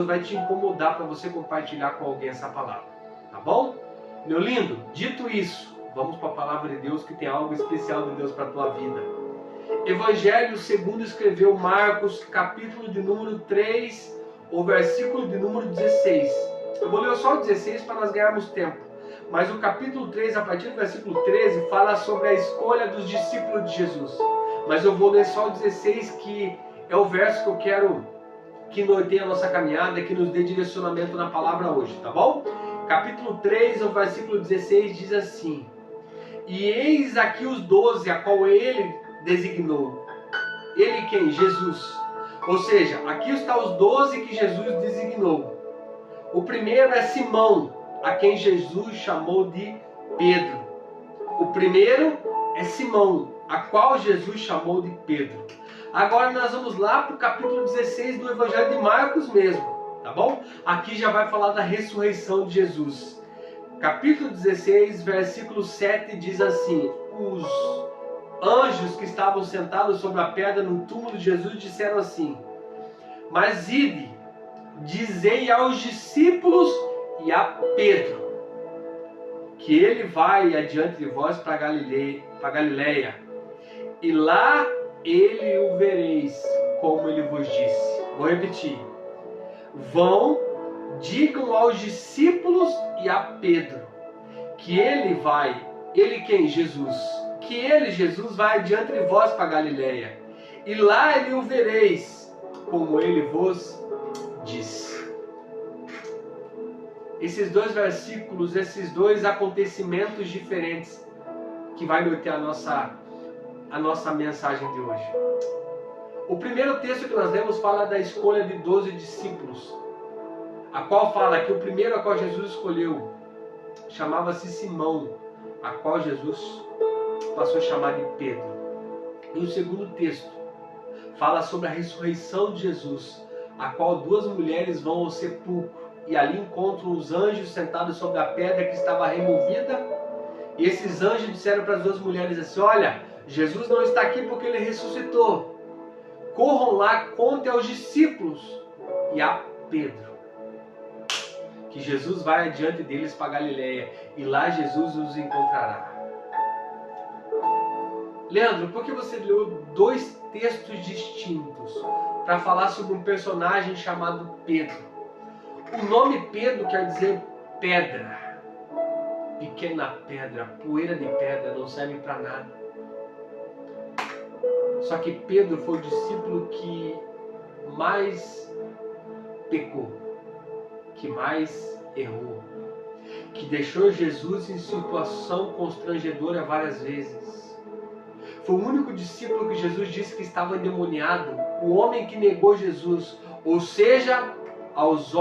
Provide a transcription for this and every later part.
vai te incomodar para você compartilhar com alguém essa palavra, tá bom? Meu lindo, dito isso, vamos para a palavra de Deus, que tem algo especial de Deus para a tua vida. Evangelho segundo escreveu Marcos, capítulo de número 3, o versículo de número 16. Eu vou ler só o 16 para nós ganharmos tempo. Mas o capítulo 3, a partir do versículo 13, fala sobre a escolha dos discípulos de Jesus. Mas eu vou ler só o 16, que é o verso que eu quero que norteie a nossa caminhada, que nos dê direcionamento na palavra hoje, tá bom? Capítulo 3, o versículo 16 diz assim: E eis aqui os 12, a qual ele designou. Ele quem? Jesus. Ou seja, aqui está os 12 que Jesus designou. O primeiro é Simão, a quem Jesus chamou de Pedro. O primeiro é Simão, a qual Jesus chamou de Pedro. Agora nós vamos lá para o capítulo 16 do Evangelho de Marcos mesmo, tá bom? Aqui já vai falar da ressurreição de Jesus. Capítulo 16, versículo 7 diz assim: Os anjos que estavam sentados sobre a pedra no túmulo de Jesus disseram assim: Mas ide, dizei aos discípulos e a Pedro, que ele vai adiante de vós para Galileia, e lá ele o vereis, como ele vos disse. Vou repetir. Vão, digam aos discípulos e a Pedro, que ele vai, ele quem? Jesus. Que ele, Jesus, vai adiante de vós para Galileia, e lá ele o vereis, como ele vos disse. Esses dois versículos, esses dois acontecimentos diferentes, que vai nortear a nossa mensagem de hoje. O primeiro texto que nós lemos fala da escolha de 12 discípulos, a qual fala que o primeiro a qual Jesus escolheu chamava-se Simão, a qual Jesus passou a chamar de Pedro. E o segundo texto fala sobre a ressurreição de Jesus, a qual duas mulheres vão ao sepulcro e ali encontram os anjos sentados sobre a pedra que estava removida. E esses anjos disseram para as duas mulheres assim: Olha, Jesus não está aqui porque ele ressuscitou. Corram lá, contem aos discípulos e a Pedro que Jesus vai adiante deles para Galileia, e lá Jesus os encontrará. Leandro, por que você leu dois textos distintos para falar sobre um personagem chamado Pedro? O nome Pedro quer dizer pedra. Pequena pedra, poeira de pedra, não serve para nada. Só que Pedro foi o discípulo que mais pecou, que mais errou, que deixou Jesus em situação constrangedora várias vezes. Foi o único discípulo que Jesus disse que estava endemoniado, o homem que negou Jesus. Ou seja, aos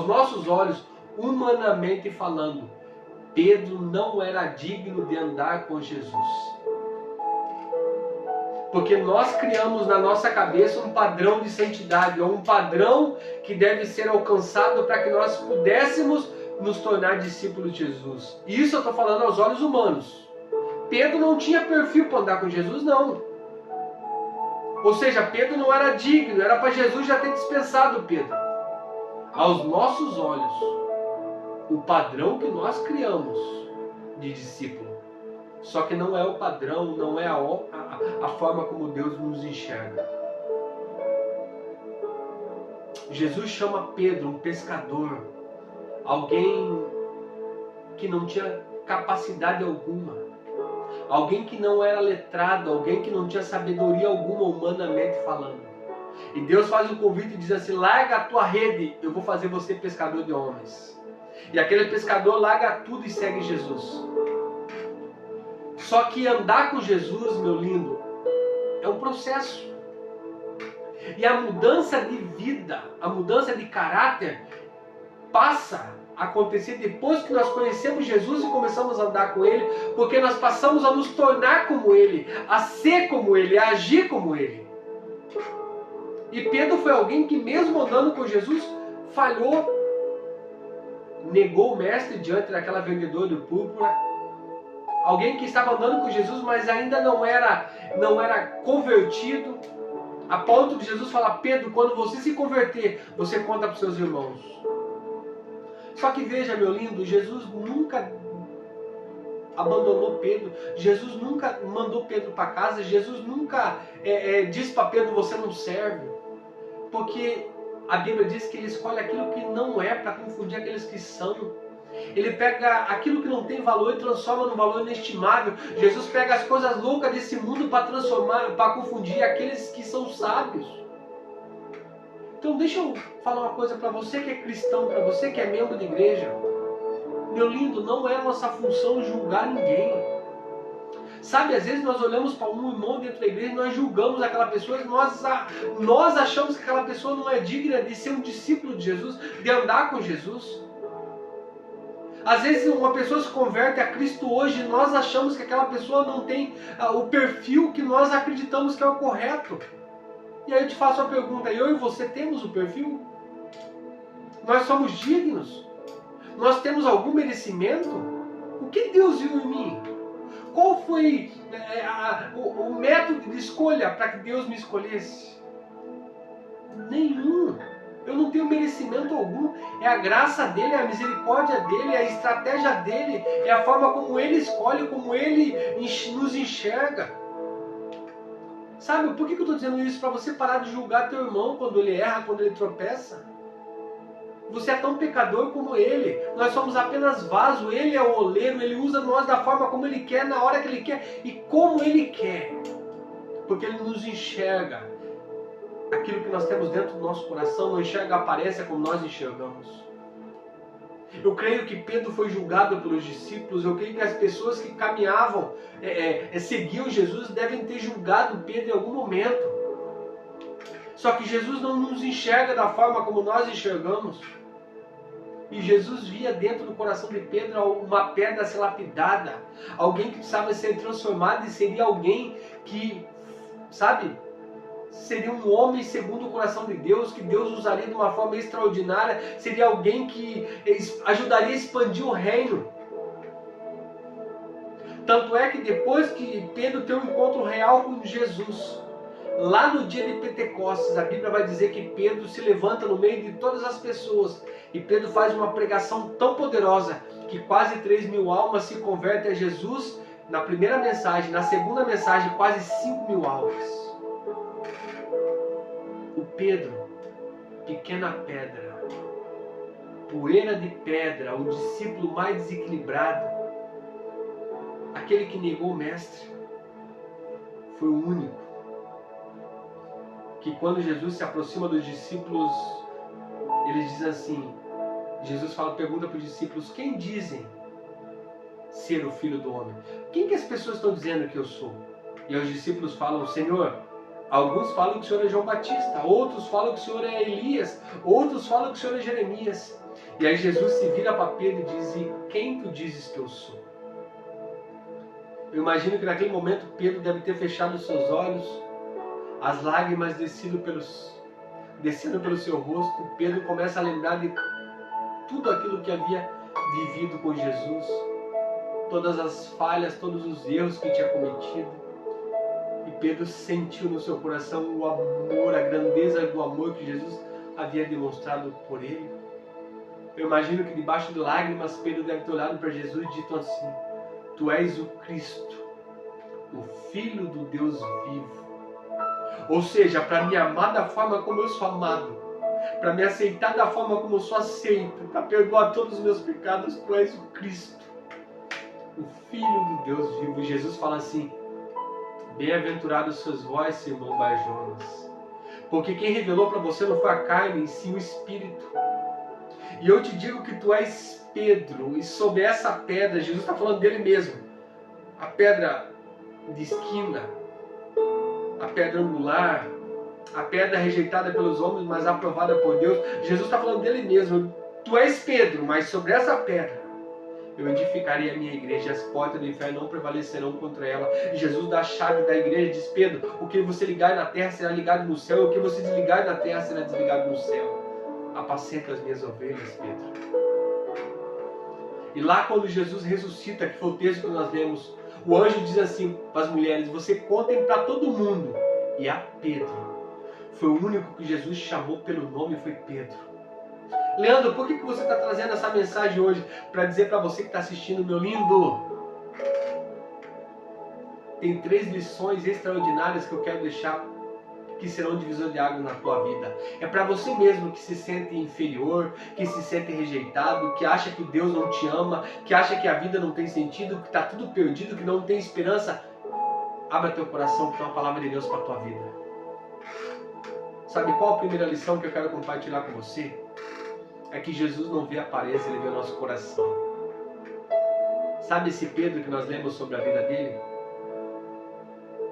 nossos olhos, humanamente falando, Pedro não era digno de andar com Jesus. Porque nós criamos na nossa cabeça um padrão de santidade, ou um padrão que deve ser alcançado para que nós pudéssemos nos tornar discípulos de Jesus. E isso eu estou falando aos olhos humanos. Pedro não tinha perfil para andar com Jesus, não. Ou seja, Pedro não era digno, era para Jesus já ter dispensado Pedro. Aos nossos olhos, o padrão que nós criamos de discípulo. Só que não é o padrão, não é a forma como Deus nos enxerga. Jesus chama Pedro um pescador, alguém que não tinha capacidade alguma, alguém que não era letrado, alguém que não tinha sabedoria alguma humanamente falando. E Deus faz um convite e diz assim: larga a tua rede, eu vou fazer você pescador de homens. E aquele pescador larga tudo e segue Jesus. Só que andar com Jesus, meu lindo, é um processo. E a mudança de vida, a mudança de caráter, passa a acontecer depois que nós conhecemos Jesus e começamos a andar com Ele, porque nós passamos a nos tornar como Ele, a ser como Ele, a agir como Ele. E Pedro foi alguém que, mesmo andando com Jesus, falhou, negou o mestre diante daquela vendedora de púrpura. Alguém que estava andando com Jesus, mas ainda não era convertido. A ponto de Jesus falar: Pedro, quando você se converter, você conta para os seus irmãos. Só que veja, meu lindo, Jesus nunca abandonou Pedro. Jesus nunca mandou Pedro para casa. Jesus nunca disse para Pedro: você não serve. Porque a Bíblia diz que ele escolhe aquilo que não é para confundir aqueles que são. Ele pega aquilo que não tem valor e transforma num valor inestimável. Jesus pega as coisas loucas desse mundo para transformar, para confundir aqueles que são sábios. Então deixa eu falar uma coisa para você que é cristão, para você que é membro de igreja. Meu lindo, não é nossa função julgar ninguém. Sabe, às vezes nós olhamos para um irmão dentro da igreja e nós julgamos aquela pessoa, nós achamos que aquela pessoa não é digna de ser um discípulo de Jesus, de andar com Jesus. Às vezes uma pessoa se converte a Cristo hoje e nós achamos que aquela pessoa não tem o perfil que nós acreditamos que é o correto. E aí eu te faço a pergunta: eu e você temos o perfil? Nós somos dignos? Nós temos algum merecimento? O que Deus viu em mim? Qual foi o método de escolha para que Deus me escolhesse? Nenhum. Eu não tenho merecimento algum. É a graça dele, é a misericórdia dele, é a estratégia dele, é a forma como ele escolhe, como ele nos enxerga. Sabe, por que eu estou dizendo isso? Para você parar de julgar teu irmão quando ele erra, quando ele tropeça. Você é tão pecador como ele. Nós somos apenas vaso. Ele é o oleiro. Ele usa nós da forma como ele quer, na hora que ele quer e como ele quer. Porque ele nos enxerga. Aquilo que nós temos dentro do nosso coração não enxerga a aparência como nós enxergamos. Eu creio que Pedro foi julgado pelos discípulos. Eu creio que as pessoas que caminhavam, seguiam Jesus, devem ter julgado Pedro em algum momento. Só que Jesus não nos enxerga da forma como nós enxergamos. E Jesus via dentro do coração de Pedro uma pedra a ser lapidada. Alguém que precisava ser transformado e seria alguém que, sabe, seria um homem segundo o coração de Deus, que Deus usaria de uma forma extraordinária. Seria alguém que ajudaria a expandir o reino. Tanto é que depois que Pedro tem um encontro real com Jesus, lá no dia de Pentecostes, a Bíblia vai dizer que Pedro se levanta no meio de todas as pessoas. E Pedro faz uma pregação tão poderosa que quase 3.000 almas se convertem a Jesus na primeira mensagem. Na segunda mensagem, quase 5.000 almas. O Pedro, pequena pedra, poeira de pedra, o discípulo mais desequilibrado, aquele que negou o mestre, foi o único que, quando Jesus se aproxima dos discípulos, eles dizem assim, Jesus pergunta para os discípulos: quem dizem ser o Filho do Homem? Quem que as pessoas estão dizendo que eu sou? E os discípulos falam: Senhor, alguns falam que o Senhor é João Batista, outros falam que o Senhor é Elias, outros falam que o Senhor é Jeremias. E aí Jesus se vira para Pedro e diz: e quem tu dizes que eu sou? Eu imagino que naquele momento Pedro deve ter fechado os seus olhos, as lágrimas descendo pelo seu rosto. Pedro começa a lembrar de tudo aquilo que havia vivido com Jesus, todas as falhas, todos os erros que tinha cometido. E Pedro sentiu no seu coração o amor, a grandeza do amor que Jesus havia demonstrado por ele. Eu imagino que debaixo de lágrimas Pedro deve ter olhado para Jesus e dito assim: tu és o Cristo, o Filho do Deus vivo. Ou seja, para me amar da forma como eu sou amado, para me aceitar da forma como eu sou aceito, para perdoar todos os meus pecados, tu és o Cristo, o Filho do Deus vivo. E Jesus fala assim: bem-aventurados sois vós, Simão Bar-Jonas, porque quem revelou para você não foi a carne, e sim o Espírito. E eu te digo que tu és Pedro, e sobre essa pedra, Jesus está falando dele mesmo, a pedra de esquina, a pedra angular, a pedra rejeitada pelos homens, mas aprovada por Deus. Jesus está falando dele mesmo. Tu és Pedro, mas sobre essa pedra eu edificarei a minha igreja, e as portas do inferno não prevalecerão contra ela. E Jesus dá a chave da igreja e diz: Pedro, o que você ligar na terra será ligado no céu, e o que você desligar na terra será desligado no céu. Apacenta as minhas ovelhas, Pedro. E lá quando Jesus ressuscita, que foi o texto que nós lemos, o anjo diz assim para as mulheres: você contem para todo mundo, e a Pedro, foi o único que Jesus chamou pelo nome, foi Pedro. Leandro, por que você está trazendo essa mensagem hoje? Para dizer para você que está assistindo, meu lindo, tem 3 lições extraordinárias que eu quero deixar, que serão divisor de água na tua vida. É para você mesmo que se sente inferior, que se sente rejeitado, que acha que Deus não te ama, que acha que a vida não tem sentido, que está tudo perdido, que não tem esperança. Abra teu coração para uma palavra de Deus para a tua vida. Sabe qual a primeira lição que eu quero compartilhar com você? É que Jesus não vê a aparência, Ele vê o nosso coração. Sabe esse Pedro que nós lemos sobre a vida dele?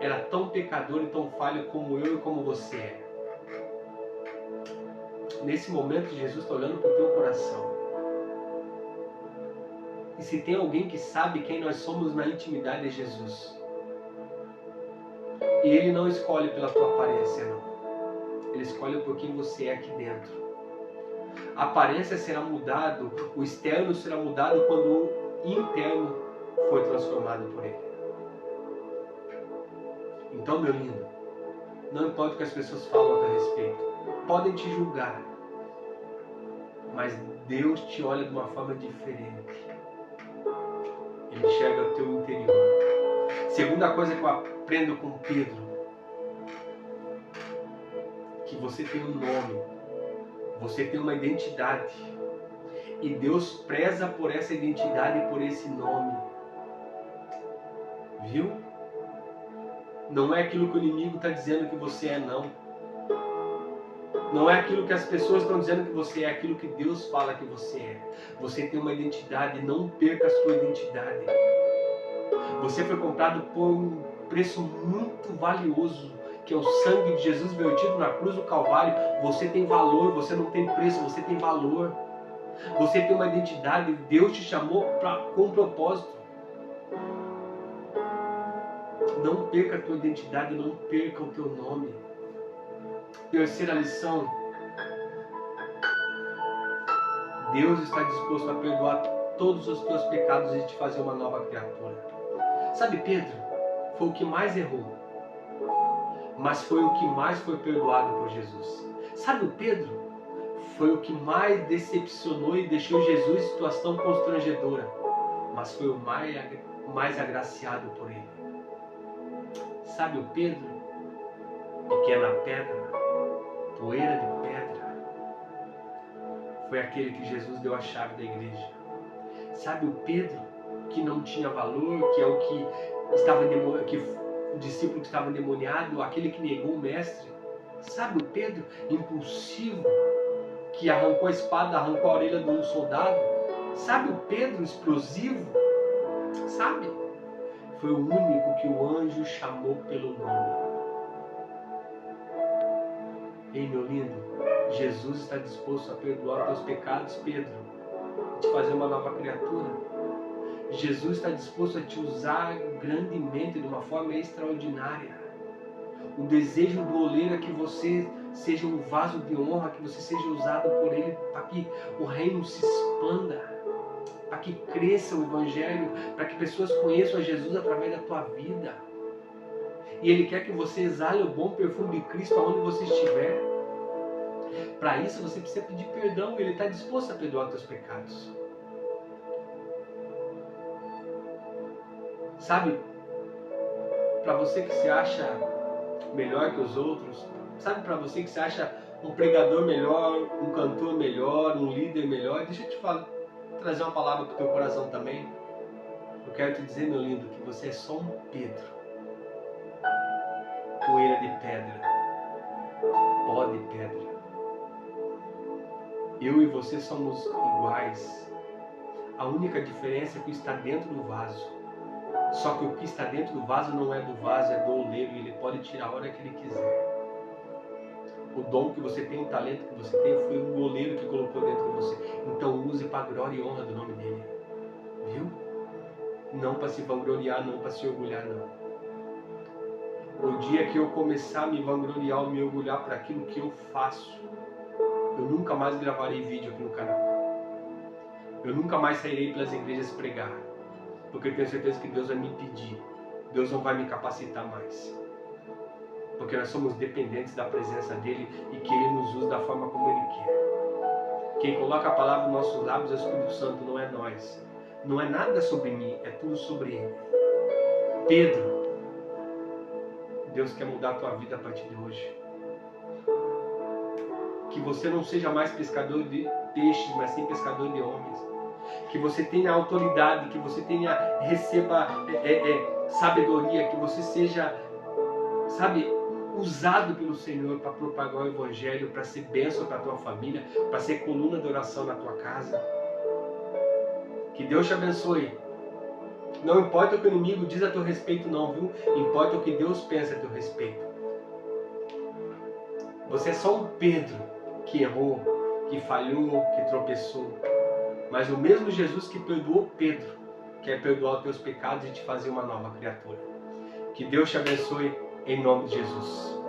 Era tão pecador e tão falho como eu e como você é. Nesse momento, Jesus está olhando para o teu coração. E se tem alguém que sabe quem nós somos na intimidade, é Jesus. E Ele não escolhe pela tua aparência, não. Ele escolhe por quem você é aqui dentro. A aparência será mudada, o externo será mudado quando o interno for transformado por Ele. Então, meu lindo, não importa o que as pessoas falam a teu respeito, podem te julgar, mas Deus te olha de uma forma diferente. Ele enxerga o teu interior. Segunda coisa que eu aprendo com Pedro, que você tem um nome, você tem uma identidade, e Deus preza por essa identidade e por esse nome. Viu? Não é aquilo que o inimigo está dizendo que você é, não. Não é aquilo que as pessoas estão dizendo que você é, aquilo que Deus fala que você é. Você tem uma identidade, não perca a sua identidade. Você foi comprado por um preço muito valioso, que é o sangue de Jesus vertido na cruz do Calvário. Você tem valor, você não tem preço, você tem valor. Você tem uma identidade, Deus te chamou com um propósito. Não perca a tua identidade, não perca o teu nome. Terceira lição. Deus está disposto a perdoar todos os teus pecados e te fazer uma nova criatura. Sabe, Pedro foi o que mais errou, mas foi o que mais foi perdoado por Jesus. Sabe, o Pedro foi o que mais decepcionou e deixou Jesus em situação constrangedora, mas foi o mais agraciado por Ele. Sabe, o Pedro, pequena pedra, poeira de pedra, foi aquele que Jesus deu a chave da igreja. Sabe, o Pedro que não tinha valor, que é o que o discípulo que estava endemoniado, aquele que negou o mestre. Sabe, o Pedro impulsivo, que arrancou a espada, arrancou a orelha de um soldado. Sabe, o Pedro explosivo, sabe? Foi o único que o anjo chamou pelo nome. Ei, meu lindo, Jesus está disposto a perdoar teus pecados, Pedro, e te fazer uma nova criatura. Jesus está disposto a te usar grandemente, de uma forma extraordinária. O desejo do oleiro é que você seja um vaso de honra, que você seja usado por Ele, para que o reino se expanda, para que cresça o Evangelho, para que pessoas conheçam a Jesus através da tua vida. E Ele quer que você exale o bom perfume de Cristo aonde você estiver. Para isso você precisa pedir perdão. Ele está disposto a perdoar teus pecados. Sabe, para você que se acha melhor que os outros, sabe, para você que se acha um pregador melhor, um cantor melhor, um líder melhor, deixa eu te trazer uma palavra para o teu coração também. Eu quero te dizer, meu lindo, que você é só um Pedro, poeira de pedra, pó de pedra. Eu e você somos iguais. A única diferença é que está dentro do vaso. Só que o que está dentro do vaso não é do vaso, é do oleiro, e ele pode tirar a hora que ele quiser. O dom que você tem, o talento que você tem, foi o oleiro que colocou dentro de você. Então use para a glória e honra do nome dele. Viu? Não para se vangloriar, não para se orgulhar, não. No dia que eu começar a me vangloriar ou me orgulhar por aquilo que eu faço, eu nunca mais gravarei vídeo aqui no canal. Eu nunca mais sairei pelas igrejas pregar. Porque eu tenho certeza que Deus vai me pedir. Deus não vai me capacitar mais. porque nós somos dependentes da presença dele e que ele nos usa da forma como ele quer. Quem coloca a palavra nos nossos lábios é o Espírito Santo, não é nós. Não é nada sobre mim, é tudo sobre ele. Pedro, Deus quer mudar a tua vida a partir de hoje. Que você não seja mais pescador de peixes, mas sim pescador de homens. Que você tenha autoridade, que você receba sabedoria, que você seja, usado pelo Senhor para propagar o Evangelho, para ser bênção para a tua família, para ser coluna de oração na tua casa. Que Deus te abençoe. Não importa o que o inimigo diz a teu respeito não, viu? Importa o que Deus pensa a teu respeito. Você é só um Pedro que errou, que falhou, que tropeçou. Mas o mesmo Jesus que perdoou Pedro quer perdoar os teus pecados e te fazer uma nova criatura. Que Deus te abençoe em nome de Jesus.